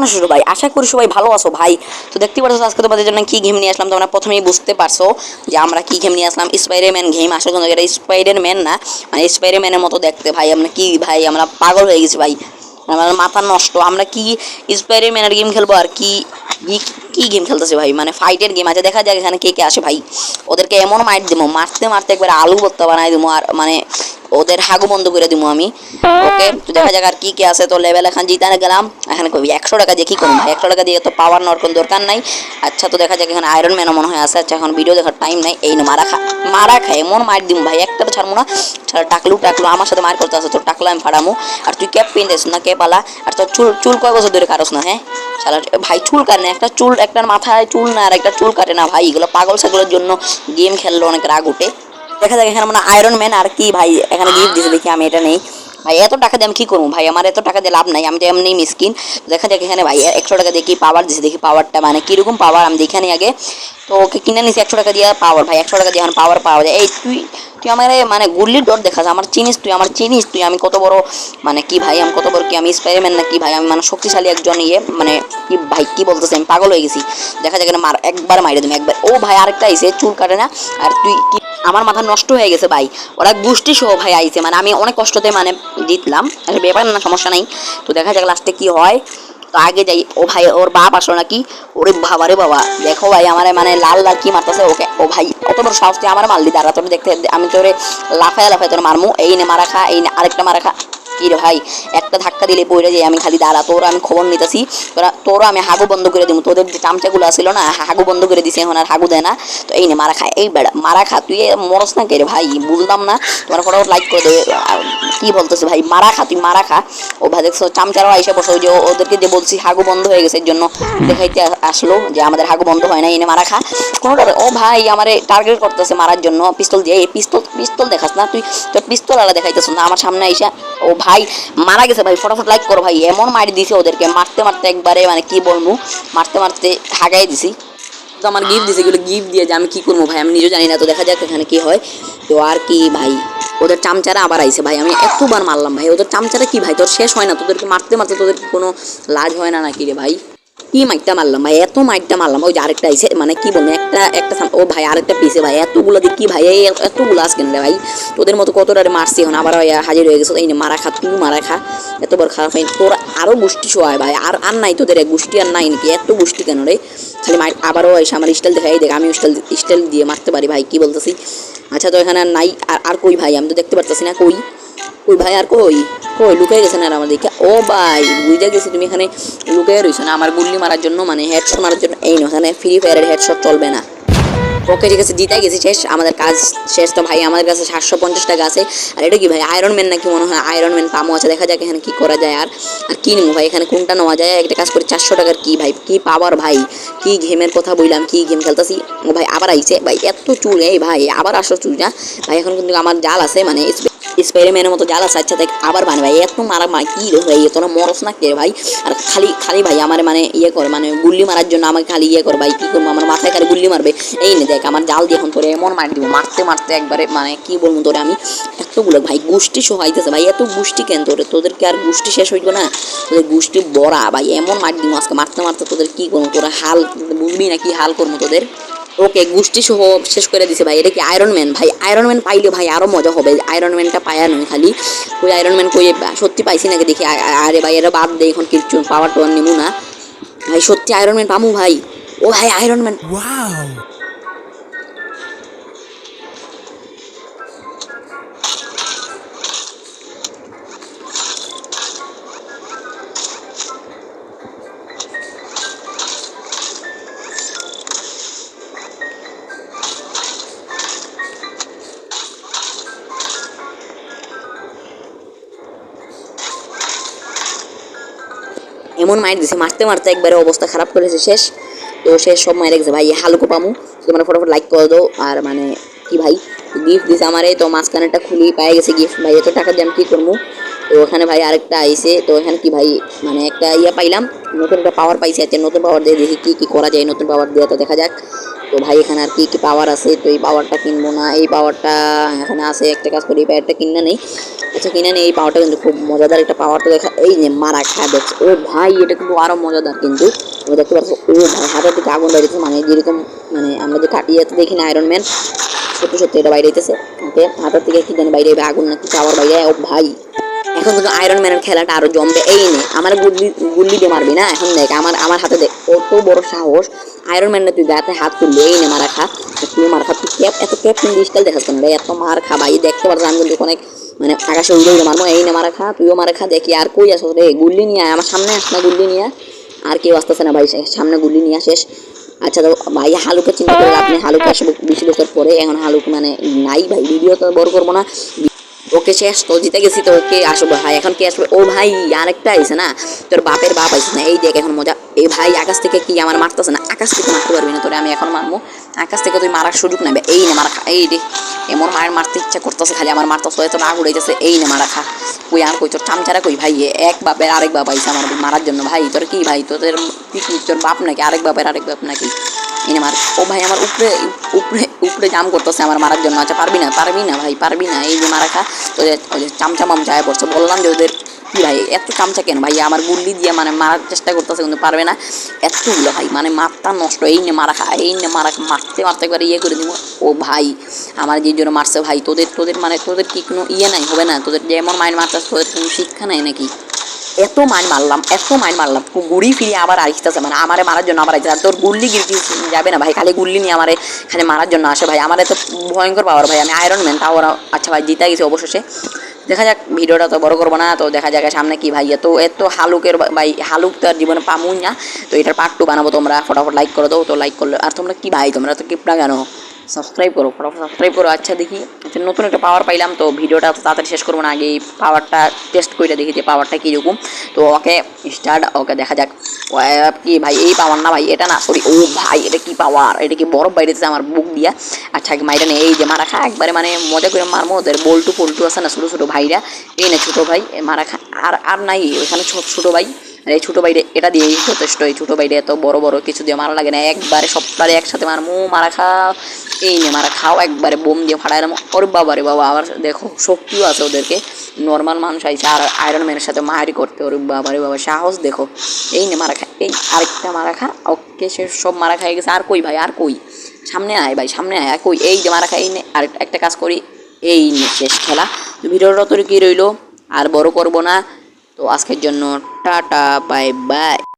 আছো ভাই? আশা করি সবাই ভালো আছো ভাই। তো দেখতে পাচ্ছ আজকে তোমাদের জন্য কি গেম নিয়ে আসলাম, তোমরা প্রথমেই বুঝতে পারছো যে আমরা কি গেম নিয়ে আসলাম। Spiderman game. আসলে কিন্তু এটা স্পাইডারম্যান না, মানে স্পাইডারম্যানের মতো দেখতে ভাই। আমরা কি ভাই, আমরা পাগল হয়ে গেছি ভাই, আমার মাথা নষ্ট। আমরা কি স্পাইডারম্যানের গেম খেলবো আর কি কি কি গেম খেলতেছে ভাই, মানে ফাইটের গেম আছে। দেখা যাক এখানে কে কে আসে ভাই। ওদেরকে এমন মাইট দেবো, মারতে মারতে একবার আলু ভর্তা বানাই দেবো, আর মানে ওদের হাগু বন্ধ করে দিব আমি। ওকে, তো দেখা যাক আর কি কি আছে। তো লেভেল এখন জিতানে গেলাম। এখানে কবি 100 টাকা দিয়ে কি করুন ভাই, 100 টাকা দিয়ে তো পাওয়ার নেওয়ার কোনো দরকার নাই। আচ্ছা, তো দেখা যাক এখানে আয়রন ম্যানও মনে হয় আছে। আচ্ছা, এখন ভিডিও দেখার টাইম নাই। এই না, মারা খা এমন মার দিব ভাই, একটা তো ছাড়বো না। ছাড়া টাকলু আমার সাথে মার করতে আছে, তোর টাকলা আমি ফাড়ামো। আর তুই ক্যাপ পিনতেছ না, ক্যাপ আলা। আর তোর চুল চুল কয় বছর ধরে কাটস না? হ্যাঁ শালা ভাই, চুল কাটে না, একটা চুল, একটার মাথায় চুল না আর একটা চুল কাটে না ভাই। এগুলো পাগল ছাগলের জন্য গেম খেললো অনেক রাগ উঠে। দেখা যাক এখানে মানে আয়রন ম্যান আর কি ভাই, এখানে গিফট দিয়েছে দেখি, আমি এটা নেই ভাই। এত টাকা দিয়ে আমি কি করবো ভাই, আমার এত টাকা দিয়ে লাভ নাই, আমি তো এমনি মিসকিন। দেখা যাক এখানে ভাই 100 টাকা দিয়ে কি পাওয়ার দিয়েছে, দেখি পাওয়ারটা মানে কিরকম পাওয়ার আমি দেখে নিই আগে। তো ওকে কিনে নিছি 100 টাকা দিয়ে পাওয়ার ভাই। 100 টাকা দিয়ে এখন পাওয়ার পাওয়া যায়। এই তুই তুই আমার মানে গুল্লির ডট দেখাস, আমার চিনিস তুই, আমার চিনিস তুই, আমি কত বড় মানে কি ভাই, আমি কত বড় কি, আমি স্পাইডারম্যান না কি ভাই, আমি মানে শক্তিশালী একজন ইয়ে মানে কি ভাই, কি বলতেছে, আমি পাগল হয়ে গেছি। দেখা যাক মার একবার মাইরে তুমি একবার। ও ভাই আরেকটা আইছে, চুল কাটে না। আর তুই কি, আমার মাথা নষ্ট হয়ে গেছে ভাই। ওরা গোষ্ঠী সহ ভাই আইছে, মানে আমি অনেক কষ্টতে মানে জিতলাম, আচ্ছা ব্যাপার না, সমস্যা নাই। তো দেখা যাক লাস্টে কি হয়। তো আগে যাই। ও ভাই ওর বাপ আসলো নাকি? ওরে বাবা রে বাবা, দেখো ভাই আমার মানে লাল লাল কি মারতেছে ওকে। ও ভাই অত বড় সাহস তুই আমার মারলি, দাঁড়া তোর দেখতে, আমি তোরে লাফায় লাফায় তোর মারমু। এই নে মারা খা, এই নে আরেকটা মারা খা। কি রে ভাই, একটা ধাক্কা দিলে পড়ে যাই আমি, খালি দাঁড়া, তোরা আমি খবর নিতেছি। তোরা আমি হাগু বন্ধ করে দিব, তোদের যে চামচাগুলো ছিল না হাগু বন্ধ করে দিছি, এখন আর হাগু দেয় না। তো এই নে মারা খা, এই বেড়া মারা খা, তুই মরস না কে রে ভাই, বুঝলাম না। তোমার ফটোফট লাইক করে দেবে, কি বলতেছে ভাই, মারা খা তুই মারা খা। ও ভাই দেখছো চামচারাও আইসা বসে, ওই যে ওদেরকে যে বলছি হাগু বন্ধ হয়ে গেছে, এর জন্য দেখাইতে আসলো যে আমাদের হাগু বন্ধ হয় না, এনে মারা খা কোনোটা। ও ভাই আমারে টার্গেট করতেছে মারার জন্য পিস্তল দিয়ে। এই পিস্তল পিস্তল দেখাস না তুই, তোর পিস্তল আলা দেখাইতেছ না আমার সামনে আইসা। ও ভাই মারা গেছে ভাই, ফটাফট লাইক করো ভাই। এমন মারি দিছে ওদেরকে, মারতে মারতে একবারে মানে কি বলবো, মারতে মারতে হাগাই দিছি। তো আমার গিফট দিছে, এগুলো গিফট দিয়ে যে আমি কি করবো ভাই আমি নিজেও জানি না। তো দেখা যাক এখানে কি হয়। তো আর কি ভাই, ওদের চামচারা আবার আইছে ভাই, আমি এতবার মারলাম ভাই, ওদের চামচারা কি ভাই তোর শেষ হয় না? তোদেরকে মারতে মারতে তোদের কি কোনো লাজ হয় না নাকি রে ভাই? কি মাইটটা মারলাম ভাই, এত মাইটটা মারলাম। ওই যে আরেকটা আইছে, মানে কি বলবো, একটা ও ভাই আরেকটা পিছে ভাই, এতগুলো দিয়ে কি ভাই, এই এতগুলো আসকেন রে ভাই। তোদের মতো কতটারে মারছি, এখন আবার হাজির হয়ে গেছে। এই মারা খা তুই মারা খা, এতবার খারাপ হয় তোর। আরও গোষ্ঠী সহায় ভাই, আর নাই তোদের এক গোষ্ঠী আর নাই নাকি? এত গোষ্ঠী কেন রে? খালি মাইট আবারও এসে আমার স্টাইল দেখাই, দেখ আমি স্টাইল দিয়ে মারতে পারি ভাই, কি বলতেছি। আচ্ছা, তো এখানে আর নাই, আর কই ভাই, আমি তো দেখতে পারতেছি না। কই কই ভাই, আর কই কই লুকিয়ে গেছে না আর আমার দিকে? ও ভাই বুঝে গেছি তুমি এখানে লুকিয়ে রয়েছো না আমার গুল্লি মারার জন্য, মানে হেডশট মারার জন্য। এই না, এখানে ফ্রি ফায়ারের হেডশট চলবে না। ওকে ঠিক আছে, জিতাই গেছি, শেষ আমাদের কাজ শেষ। তো ভাই আমাদের কাছে 750 টাকা আছে। আর এটা কি ভাই, আয়রন ম্যান নাকি মনে হয়, আয়রন ম্যান পামো আছে। দেখা যাক এখানে কি করা যায়। আর কি নেবো ভাই, এখানে কোনটা নেওয়া যায়? একটা কাজ করে 400 টাকার কি ভাই, কি পাওয়ার ভাই, কি গেমের কথা বললাম, কি গেম খেলতেছি। ও ভাই আবার আইছে ভাই, এত চুল, এই ভাই আবার আসো চুল না ভাই। এখন কিন্তু আমার জাল আছে, মানে স্পাইডারম্যানের মতো জাল আছে। আচ্ছা দেখ আবার মানে ভাই এত মারা কি রে ভাই, তোরা মরস না কে ভাই? আর খালি খালি ভাই আমার মানে ইয়ে কর, মানে গুল্লি মারার জন্য আমাকে খালি ইয়ে কর ভাই, কি করবো, আমার মাথায় খালি গুল্লি মারবে। এই নে দেখ আমার জাল দিয়ে এখন তোরে এমন মার দিব, মারতে মারতে একবারে মানে কি বলবো তোরে আমি। এতগুলো ভাই গোষ্ঠী সহাইতেছে ভাই, এত গোষ্ঠী কেন তোদেরকে আর গোষ্ঠী শেষ হইতো না? তোদের গোষ্ঠী বড়া ভাই, এমন মার দিব আজকে মারতে মারতে তোদের কি করবো, তোরা হাল বুঝবি না কি হাল করবো তোদের। ওকে গোষ্ঠী সহ শেষ করে দিছে ভাই। এটা কি আয়রন ম্যান ভাই? আয়রন ম্যান পাইলে ভাই আরো মজা হবে। আয়রন ম্যানটা পায়া নয় খালি, ওই আয়রন ম্যান কই সত্যি পাইছি নাকি দেখি। আরে ভাই এটা বাদ দেয়, এখন কিছু পাওয়ার টোয়ার নেবো না ভাই, সত্যি আয়রন ম্যান পামু ভাই। ও ভাই আয়রন ম্যান, এমন মাইর দিছে, মারতে মারতে একবারে অবস্থা খারাপ করেছে, শেষ। তো শেষ সব মাইরে গেছে ভাই, হালুকো পামু। তোমরা ফটোফট লাইক করে দাও। আর মানে কি ভাই, গিফট দিছে আমারে, তো মাঝখানেরটা খুলি পাই গেছে গিফট ভাই। এত টাকা দিয়ে আমি কি করবো তো ওখানে ভাই আরেকটা আইছে, তো এখানে কি ভাই মানে একটা ইয়া পাইলাম, নতুন একটা পাওয়ার পাইছি। আচ্ছা নতুন পাওয়ার দিয়ে দেখি কি কি করা যায় নতুন পাওয়ার দিয়ে, তো দেখা যাক। তো ভাই এখানে আর কি কি পাওয়ার আছে, তো এই পাওয়ারটা কিনবো না, এই পাওয়ারটা এখানে আছে, একটা কাজ করি এই পাওয়ারটা কিনে নেই। আচ্ছা কিনে নেই, এই পাওয়ারটা কিন্তু খুব মজাদার একটা পাওয়ার। তো দেখা এই যে মারা খা দেখছে, ও ভাই এটা কিন্তু আরো মজাদার কিন্তু। তুমি দেখতে পাচ্ছ ও ভাই হাতের দিকে আগুন বেরিয়েছে, মানে যেরকম মানে আমরা যে ইয়েতে দেখি না আয়রন ম্যান, সত্যি সত্যি এটা বাইরে হইতেছে। ওকে হাতের থেকে কি জানি বাইরে আগুন নাকি পাওয়ার বাইরে। ও ভাই এখন কিন্তু আয়রন ম্যানের খেলাটা আরো জমবে। এই নে আমার গুল্লি গুল্লি দিয়ে মারবি না, এখন দেখ আমার আমার হাতে দেখ কত বড় সাহস। আয়রন ম্যান তুই গাতে হাত তুললি, এই নে মারা খা। তুই মার খা, তুই ক্যাপ এত ক্যাপ কিন্তু স্টাইল দেখাচ্ছ না ভাই, এত মার খা ভাই। দেখতে পারছো আমি কিন্তু অনেক মানে আকাশে উড়ে উড়ে মারবো। এই নে মারা খা, তুইও মারা খা। দেখি আর কই আসো রে, গুল্লি নিয়ে আয় আমার সামনে, আস না গুল্লি নিয়ে। আর কেউ আসতেছে না ভাই, সামনে গুল্লি নিয়ে শেষ। আচ্ছা তো ভাই হালুকে চিন্তা করে আপনি হালুকে আসবে 20 বছর পরে, এখন হালুক মানে নাই ভাই, ভিডিও তো বড় করবো না। ওকে শেষ তো জিতে গেছি, তো কে আসবে ভাই, এখন কে আসবে? ও ভাই আরেকটা আইছে না, তোর বাপের বাপ আইছে না, এই দেখ এখন মজা। এই ভাই আকাশ থেকে কি আমার মারতেছে না, আকাশ থেকে মারতে পারবি না তোরে, আমি এখন মারবো। আকাশ থেকে তুই মারার সুযোগ নেবে, এই না মারা খা। এই রে এমন মায়ের মারতে ইচ্ছা করতেছে, খালি আমার মারতেছে, এত রাগ উড়াইতেছে। এই না মারা খা। কই আর কই তোর চামচারা কই ভাই, এক বাপের আরেক বাপ আইছে আমার মারার জন্য। ভাই তোর কি ভাই, তোদের পিকনিক তোর বাপ নাকি আরেক বাপের আরেক বাপ নাকি? এনে মার। ও ভাই আমার উপরে উপরে উপরে জাম করতেছে আমার মারার জন্য। আচ্ছা পারবি না পারবি না ভাই পারবি না, এই যে মারা খা। ওদের ওদের চামচা মামচায় পড়ছে, বললাম যে ওদের কি ভাই এত চামচা কেন ভাই, আমার গুল্লি দিয়ে মানে মারার চেষ্টা করতেছে কিন্তু পারবে না এতগুলো ভাই, মানে মারটা নষ্ট। এই নে মারা খা, এই নে মারা খা, মারতে মারতে একবার ইয়ে করে দিব। ও ভাই আমার যে জন্য মারছে ভাই, তোদের তোদের মানে তোদের কি কোনো ইয়ে নাই হবে না, তোদের যেমন মাইন্ড মারতেছে তোদের কোনো শিক্ষা নাই নাকি? এত মাইন মারলাম এত মাইন মারলাম, গুড়ি ফিরে আবার আসতেছে, মানে আমারে মারার জন্য আবার আসছে। আর তোর গুল্লি গিরকি যাবে না ভাই, খালি গুল্লি নিয়ে আমারে খালি মারার জন্য আসে ভাই। আমার এত ভয়ঙ্কর পাওয়ার ভাই, আমি আয়রন ম্যান তাও ওরা। আচ্ছা ভাই জিতে গেছে অবশেষে। দেখা যাক, ভিডিওটা তো বড় করবো না, তো দেখা যাক সামনে কি ভাই। এত এত হালুকের ভাই, হালুক তো আর জীবনে পামুই না। তো এটার পার্ট 2 বানাবো, তোমরা ফটাফট লাইক করে দাও। তো লাইক করলে আর তোমরা কি ভাই, তোমরা তো কিপটা কেন, সাবস্ক্রাইব করো ফটাফট সাবস্ক্রাইব করো। আচ্ছা দেখি নতুন একটা পাওয়ার পাইলাম, তো ভিডিওটা তাড়াতাড়ি শেষ করবো না, আগে এই পাওয়ারটা টেস্ট করে দেখি যে পাওয়ারটা কীরকম। তো ওকে স্টার্ট, ওকে দেখা যাক কি ভাই। এই পাওয়ার না ভাই, এটা না সরি। ও ভাই এটা কি পাওয়ার, এটা কি বরফ বাইরেছে আমার বুক দিয়া। আচ্ছা মাইটা নেই, এই যে মারা খা একবারে, মানে মজা করে মারমো। ওদের বল্টু পল্টু আছে না ছোটো ছোটো ভাইরা, এই না ছোটো ভাই মারা খা। আর আর নাই ওইখানে ছোটো ভাই, আর এই ছোটো বাইরে এটা দিয়েই যথেষ্ট। এই ছোটো বাইরে এত বড় বড় কিছু দিয়ে মারা লাগে না, একবারে সবটারে একসাথে মারমু। মারা খা, এই নিয়ে মারা খাও একবারে বোম দিয়ে ফাটাইলাম। ওর বাবা রে বাবা, আবার দেখো শক্তিও আছে ওদেরকে, নর্মাল মানুষ আইছে আর আয়রন ম্যানের সাথে মারি করতে। ওর বাবা রে বাবা সাহস দেখো। এই নিয়ে মারা খা, এই আরেকটা মারা খা। ওকে সে সব মারা খাই গেছে। আর কই ভাই আর কই, সামনে আয় ভাই সামনে আয়। আর কই এই যে মারা খা। এই নে আর একটা কাজ করি, এই নিয়ে শেষ খেলা। তো ভিডিওটা তোর কি রইলো, আর বড় করবো না। তো আজকের জন্য টাটা বাই বাই।